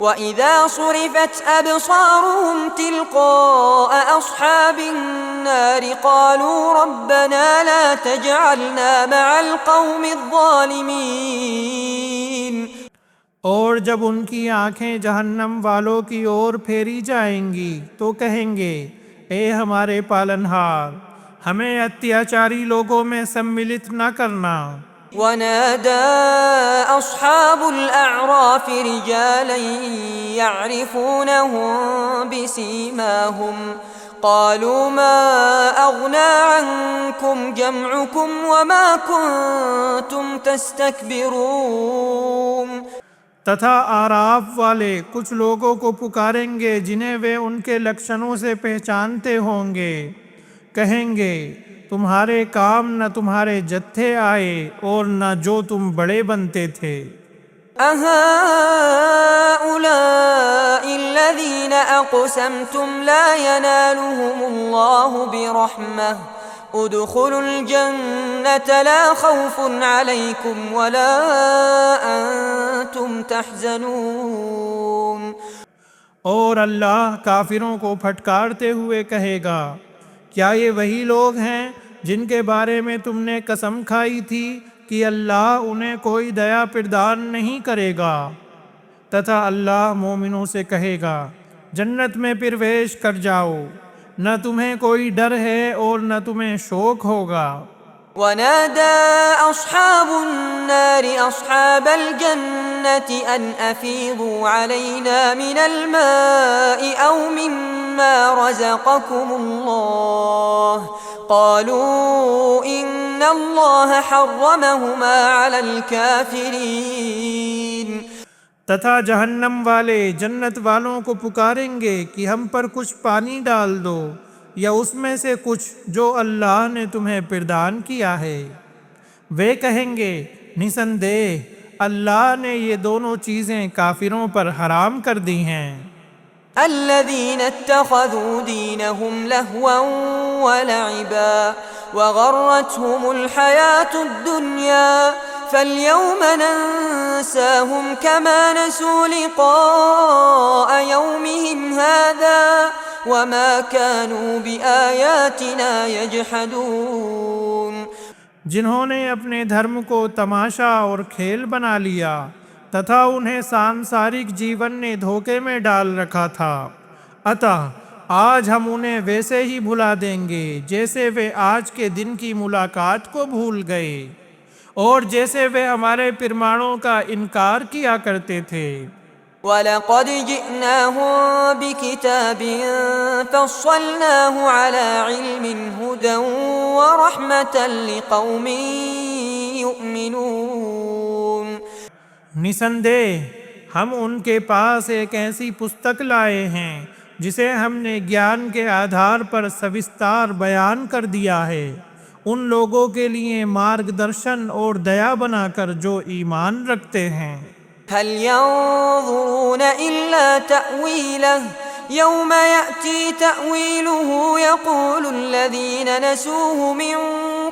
وَإِذَا صُرِفَتْ أَبْصَارُهُمْ تِلْقَاءَ أَصْحَابِ النَّارِ قَالُوا رَبَّنَا لَا تَجْعَلْنَا مَعَ الْقَوْمِ الظَّالِمِينَ۔ اور جب ان کی آنکھیں جہنم والوں کی اور پھیری جائیں گی تو کہیں گے، اے ہمارے پالنہار، ہمیں اتیاچاری لوگوں میں سملت نہ کرنا۔ وَنَادَى أَصْحَابُ الْأَعْرَافِ رِجَالًا يَعْرِفُونَهُم بِسِيمَاهُمْ قَالُوا مَا أَغْنَىٰ عَنكُمْ جَمْعُكُمْ وَمَا كُنتُمْ تَسْتَكْبِرُونَ۔ تتھا آراف والے کچھ لوگوں کو پکاریں گے جنہیں وہ ان کے لکشنوں سے پہچانتے ہوں گے، کہیں گے، تمہارے کام نہ تمہارے جتھے آئے اور نہ جو تم بڑے بنتے تھے۔ أَهَٰؤُلَاءِ الَّذِينَ أَقْسَمْتُمْ لَا يَنَالُهُمُ اللَّهُ بِرَحْمَةٍ ادْخُلُوا الْجَنَّةَ لَا خَوْفٌ عَلَيْكُمْ وَلَا أَنْتُمْ تَحْزَنُونَ۔ اور اللہ کافروں کو پھٹکارتے ہوئے کہے گا، کیا یہ وہی لوگ ہیں جن کے بارے میں تم نے قسم کھائی تھی کہ اللہ انہیں کوئی دیا پردان نہیں کرے گا؟ تتھا اللہ مومنوں سے کہے گا، جنت میں پرویش کر جاؤ، نہ تمہیں کوئی ڈر ہے اور نہ تمہیں شوق ہوگا۔ وَنَادَى أَصْحَابُ النَّارِ أَصْحَابَ الْجَنَّةِ أَنْ أَفِيضُوا عَلَيْنَا مِنَ الْمَاءِ أَوْ مِمَّا رَزَقَكُمُ اللَّهُ قَالُوا إِنَّ اللَّهَ حَرَّمَهُمَا عَلَى الْكَافِرِينَ۔ تتھا جہنم والے جنت والوں کو پکاریں گے کہ ہم پر کچھ پانی ڈال دو یا اس میں سے کچھ جو اللہ نے تمہیں پردان کیا ہے۔ وہ کہیں گے، نسندہ اللہ نے یہ دونوں چیزیں کافروں پر حرام کر دی ہیں۔ الذين اتخذوا دينهم لهوا ولعبا وغرتهم الحياة الدنيا فاليوم ننساهم كما نسوا لقاء يومهم هذا وما كانوا بآياتنا يجحدون۔ جنہوں نے اپنے دھرم کو تماشا اور کھیل بنا لیا تتھا انہیں سانسارک جیون نے دھوکے میں ڈال رکھا تھا، اتہ آج ہم انہیں ویسے ہی بھلا دیں گے جیسے وہ آج کے دن کی ملاقات کو بھول گئے اور جیسے وہ ہمارے پرمانوں کا انکار کیا کرتے تھے۔ وَلَقَدْ جِئْنَاهُمْ بِكِتَابٍ فَصَّلْنَاهُ عَلَى عِلْمٍ هُدًى وَرَحْمَةً لِقَوْمٍ يُؤْمِنُونَ۔ نسندہ ہم ان کے پاس ایک ایسی پستک لائے ہیں جسے ہم نے گیان کے آدھار پر سوستار بیان کر دیا ہے، ان لوگوں کے لیے مارگ درشن اور دیا بنا کر جو ایمان رکھتے ہیں۔ هل ينظرون إلا تأويله يوم يأتي تأويله يقول الذين نسوه من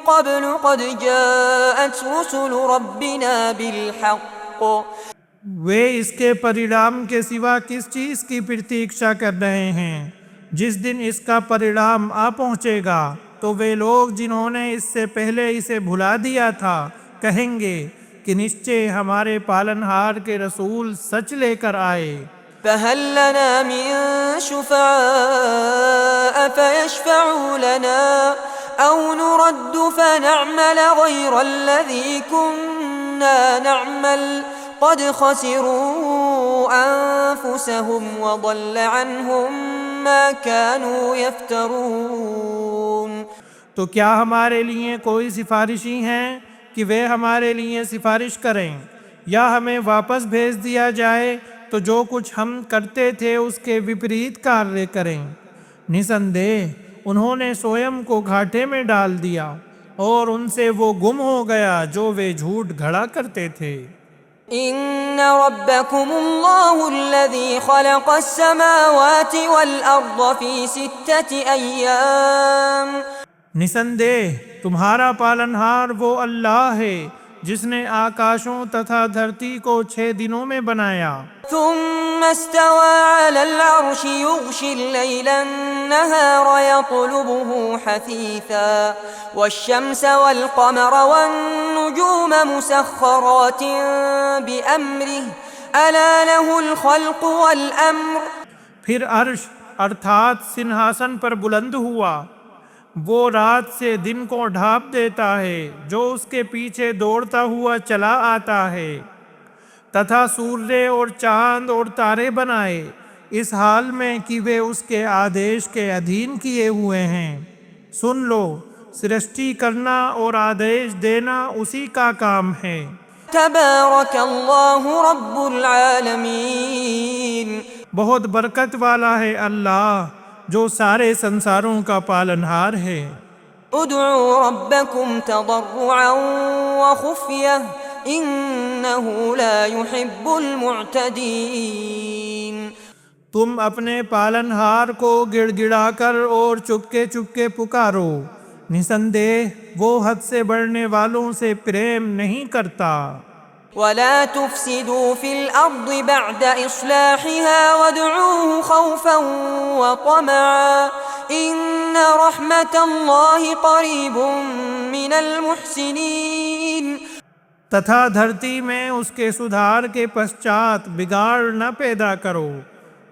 قبل قد جاءت رسل ربنا بالحق۔ وہ اس کے پریڑام کے سوا کس چیز کی پرتیکشا کر رہے ہیں؟ جس دن اس کا پریڑام آ پہنچے گا تو وہ لوگ جنہوں نے اس سے پہلے اسے بھلا دیا تھا کہیں گے کہ نشچے ہمارے پالنہار کے رسول سچ لے کر آئے۔ فَهَلْ لَنَا مِن شُفَعَاءَ فَيَشْفَعُوا لَنَا أَوْ نُرَدُّ فَنَعْمَلَ غَيْرَ الَّذِي كُنَّا نَعْمَلُ قَدْ خَسِرُوا أَنفُسَهُمْ وَضَلَّ عَنْهُمْ مَا كَانُوا يَفْتَرُونَ۔ تو کیا ہمارے لیے کوئی سفارشی ہیں کہ وہ ہمارے لیے سفارش کریں یا ہمیں واپس بھیج دیا جائے تو جو کچھ ہم کرتے تھے اس کے وپریت کاریہ کریں؟ نسندہ انہوں نے سویم کو گھاٹے میں ڈال دیا اور ان سے وہ گم ہو گیا جو وہ جھوٹ گھڑا کرتے تھے۔ إن ربكم الله الذي خلق السماوات والأرض في 6 أيام۔ نسندہ تمہارا پالنہار وہ اللہ ہے جس نے آکاشوں تتھا دھرتی کو 6 دنوں میں بنایا، ثم استوى على العرش يغشي الليل النهار يطلبه حثيثا والشمس والقمر والنجوم مسخرات بأمره ألا له الخلق والأمر۔ پھر عرش ارتھات سنہاسن پر بلند ہوا، وہ رات سے دن کو ڈھانپ دیتا ہے جو اس کے پیچھے دوڑتا ہوا چلا آتا ہے، تتھا سورج اور چاند اور تارے بنائے اس حال میں کہ وہ اس کے آدیش کے ادھین کیے ہوئے ہیں۔ سن لو، سرشٹی کرنا اور آدیش دینا اسی کا کام ہے۔ تبارک اللہ رب العالمین۔ بہت برکت والا ہے اللہ جو سارے سنساروں کا پالنہار ہے۔ ادعوا ربکم تضرعا وخفیہ انہ لا يحب المعتدین۔ تم اپنے پالنہار کو گڑ گڑا کر اور چپکے چپکے پکارو، نسندیہ وہ حد سے بڑھنے والوں سے پریم نہیں کرتا۔ ولا تفسدوا في الأرض بعد إصلاحها وادعوه خوفا وطمعا إن رحمة الله قريب من المحسنين۔ تتھا دھرتی میں اس کے سدھار کے پశ్چات بگاڑ نہ پیدا کرو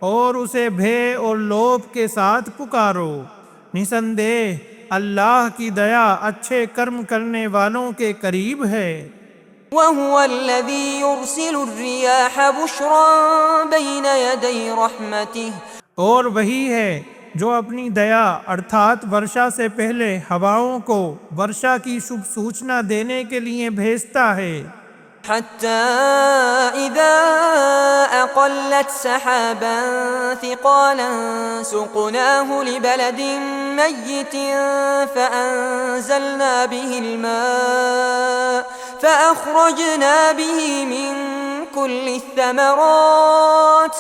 اور اسے بھے اور لوبھ کے ساتھ پکارو، نسندیہ اللہ کی دیا اچھے کرم کرنے والوں کے قریب ہے۔ وهو الذي يرسل الرياح بشرا بين يدي رحمته۔ اور وہی ہے جو اپنی دیا ارتھات ورشا سے پہلے ہواؤں کو ورشا کی شبھ سوچنا دینے کے لیے بھیجتا ہے، حتى إذا أقلت سحابا ثقالا سقناه لبلد ميت فأنزلنا به الماء فأخرجنا به من كل الثمرات۔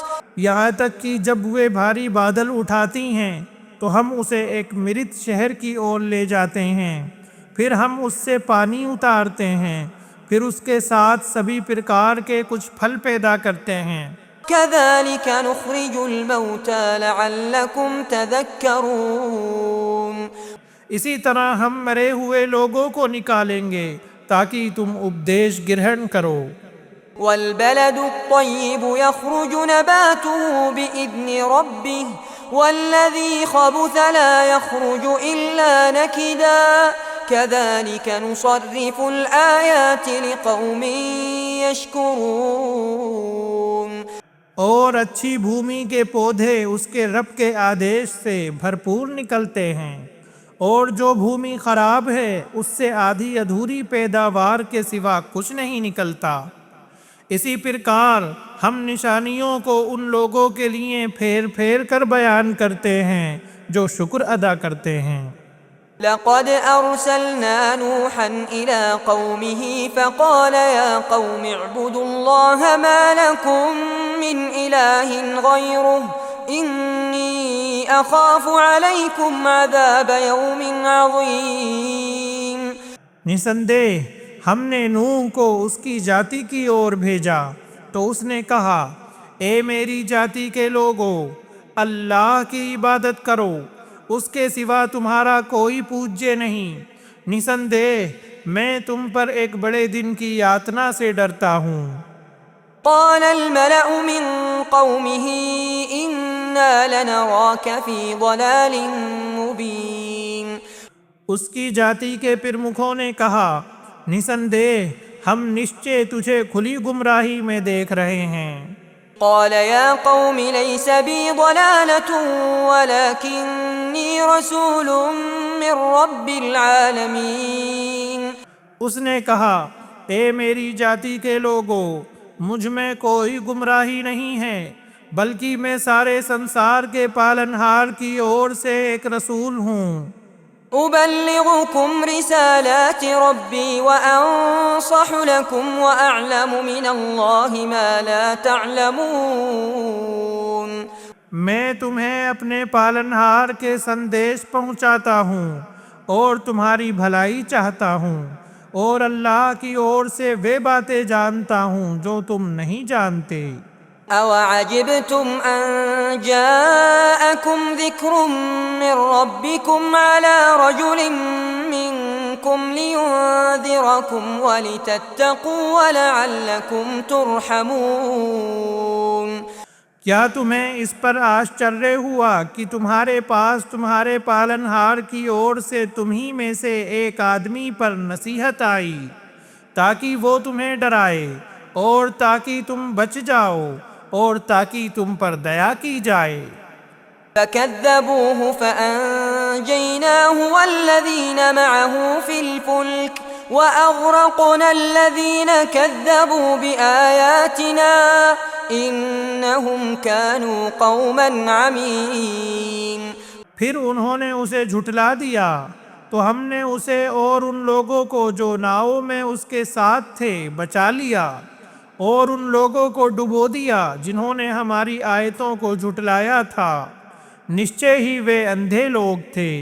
یہاں تک کہ جب وہ بھاری بادل اٹھاتی ہیں تو ہم اسے ایک مرت شہر کی اور لے جاتے ہیں، پھر ہم اس سے پانی اتارتے ہیں، پھر اس کے ساتھ سبھی پرکار کے کچھ پھل پیدا کرتے ہیں۔ كذلك نخرج الموتى لعلكم تذكرون۔ اسی طرح ہم مرے ہوئے لوگوں کو نکالیں گے تاکہ تم اپدیش گرہن کرو۔ والبلد الطيب يخرج نباته بإذن ربه والذي خبث لا يخرج إلا نكدا كذلك نصرف الآيات لقوم يشكرون۔ اور اچھی بھومی کے پودے اس کے رب کے آدیش سے بھرپور نکلتے ہیں، اور جو بھومی خراب ہے اس سے آدھی ادھوری پیداوار کے سوا کچھ نہیں نکلتا۔ اسی پرکار ہم نشانیوں کو ان لوگوں کے لیے پھیر پھیر کر بیان کرتے ہیں جو شکر ادا کرتے ہیں۔ لقد أرسلنا نوحا إلى قومه فقال يا قوم اعبدوا الله ما لكم من إله غيره إني أخاف عليكم عذاب يوم عظيم۔ نسندیہ ہم نے نوح کو اس کی جاتی کی اور بھیجا تو اس نے کہا، اے میری جاتی کے لوگوں، اللہ کی عبادت کرو، اس کے سوا تمہارا کوئی پوجیہ نہیں، نسندیہ میں تم پر ایک بڑے دن کی یاتنا سے ڈرتا ہوں۔ قال الملأ من قومه إنا لنراك في ضلال مبين۔ اس کی جاتی کے پرمکھوں نے کہا، نسندیہ ہم نشچے تجھے کھلی گمراہی میں دیکھ رہے ہیں۔ قال يا قوم ليس بي ضلالة ولكني رسول من رب العالمين۔ اس نے کہا، اے میری جاتی کے لوگوں، مجھ میں کوئی گمراہی نہیں ہے، بلکہ میں سارے سنسار کے پالنہار کی اور سے ایک رسول ہوں۔ أبلغكم رسالات ربي وأنصح لكم وأعلم من الله ما لا تعلمون۔ میں تمہیں اپنے پالنہار کے سندیش پہنچاتا ہوں اور تمہاری بھلائی چاہتا ہوں، اور اللہ کی اور سے وہ باتیں جانتا ہوں جو تم نہیں جانتے۔ أَوَعَجِبْتُمْ أَنْ جَاءَكُمْ ذِكْرٌ مِّن رَّبِّكُمْ عَلَىٰ رَجُلٍ مِّنكُمْ لِيُنذِرَكُمْ وَلِتَتَّقُوا وَلَعَلَّكُمْ تُرْحَمُونَ۔ کیا تمہیں اس پر آشچریہ ہوا کہ تمہارے پاس تمہارے پالنہار کی اور سے تمہیں میں سے ایک آدمی پر نصیحت آئی تاکہ وہ تمہیں ڈرائے اور تاکہ تم بچ جاؤ اور تاکہ تم پر دیا کی جائے؟ فَكَذَّبُوهُ فَأَنجَيْنَاهُ وَالَّذِينَ مَعَهُ فِي الْفُلْكِ وَأَغْرَقْنَا الَّذِينَ كَذَّبُوا بِآيَاتِنَا إِنَّهُمْ كَانُوا قَوْمًا عَمِينَ۔ پھر انہوں نے اسے جھٹلا دیا تو ہم نے اسے اور ان لوگوں کو جو ناؤ میں اس کے ساتھ تھے بچا لیا، اور ان لوگوں کو ڈبو دیا جنہوں نے ہماری آیتوں کو جھٹلایا تھا، نشچے ہی وہ اندھے لوگ تھے۔